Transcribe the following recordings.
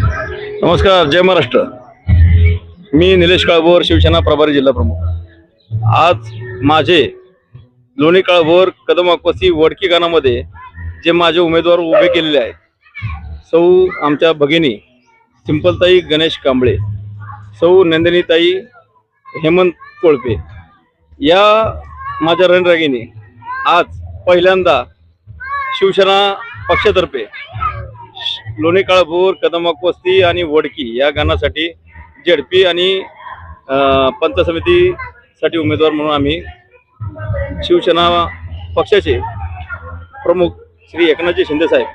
नमस्कार, जय महाराष्ट्र। मी निलेश काळभोर, शिवसेना प्रभारी जिल्हा प्रमुख। आज माझे लोणी काळभोर कदम आकवसी वडकी गाणामध्ये जे माझे उमेदवार उभे केलेले आहेत, सौ आमच्या भगिनी सिंपलताई गणेश कांबळे, सौ नंदिनीताई हेमंत कोळपे, या माझ्या रणरागिणी आज पहिल्यांदा शिवसेना पक्षातर्फे लोणी काळभोर कदम आकवसी आणि वडकी या गाणासाठी झेडपी आणि पंचायत समितीसाठी उमेदवार म्हणून आम्ही शिवसेना पक्षाचे प्रमुख श्री एकनाथजी शिंदे साहेब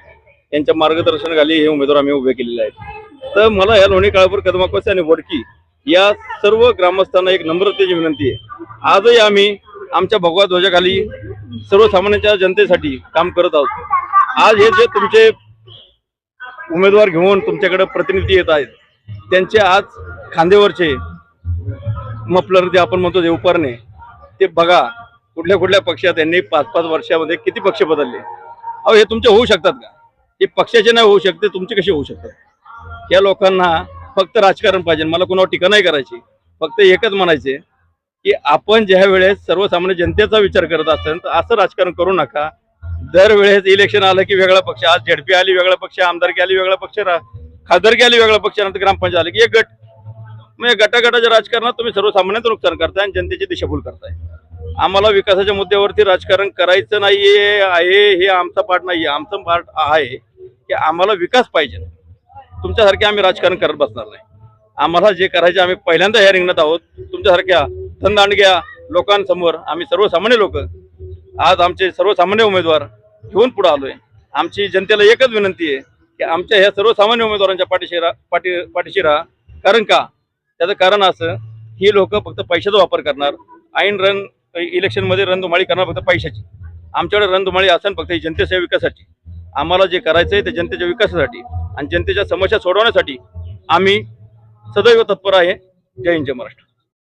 यांच्या मार्गदर्शनाखाली हे उमेदवार आम्ही उभे केलेले आहेत। तर मला या लोणी काळभोर कदम आकवसी आणि वडकी या सर्व ग्रामस्थांना एक नम्रतेची विनंती आहे। आजही आम्ही आमच्या भगवा ध्वजाखाली सर्वसामान्यांच्या जनतेसाठी काम करत आहोत। आज हे जे तुमचे उमेदवार घेऊन तुमच्याकडे प्रतिनिधी येत आहेत, त्यांचे आज खांद्यावरचे मफलर जे आपण म्हणतो, जे उपरणे, ते बघा कुठल्या कुठल्या पक्षात यांनी 5-5 वर्षामध्ये किती पक्ष बदलले। अहो, हे तुमचे होऊ शकतात का? हे पक्षाचे नाही होऊ शकते, तुमचे कसे होऊ शकतात? या लोकांना फक्त राजकारण पाहिजे, मला कुणावर टीका नाही करायची, फक्त एकच म्हणायचे की आपण ज्या वेळेस सर्वसामान्य जनतेचा विचार करत असेल तर असं राजकारण करू नका। दरवेळेस इलेक्शन आलं की वेगळा पक्ष, आज झेडपी आली वेगळा पक्ष, आमदारकी आली वेगळा पक्ष, खासदारकी आली वेगळा पक्ष, नंतर ग्रामपंचायत आली की एक गट। मग गटागटाच्या राजकारणात तुम्ही सर्वसामान्यांचं नुकसान करताय आणि जनतेची दिशाभूल करताय। आम्हाला विकासाच्या मुद्द्यावरती राजकारण करायचं नाहीये आहे, हे आमचा पार्ट नाहीये। आमचं पार्ट आहे की आम्हाला विकास पाहिजे, तुमच्यासारखे आम्ही राजकारण करत बसणार नाही। आम्हाला जे करायचे आम्ही पहिल्यांदा ह्या रिंगणात आहोत, तुमच्यासारख्या थंदांडग्या लोकांसमोर आम्ही सर्वसामान्य लोक आज आमचे सर्वसामान्य उमेदवार घेऊन पुढे आलोय। आमची जनतेला एकच विनंती आहे की आमच्या ह्या सर्वसामान्य उमेदवारांच्या पाठीशी राहा। कारण का? त्याचं कारण असं, ही लोक फक्त पैशाचा वापर करणार, ऐन इलेक्शनमध्ये रणधुमाळी करणार फक्त पैशाची। आमच्याकडे रणधुमाळी असेल फक्त जनतेच्या विकासाची। आम्हाला जे करायचं आहे ते जनतेच्या विकासासाठी आणि जनतेच्या समस्या सोडवण्यासाठी आम्ही सदैव तत्पर आहे। जय हिंद, जय महाराष्ट्र।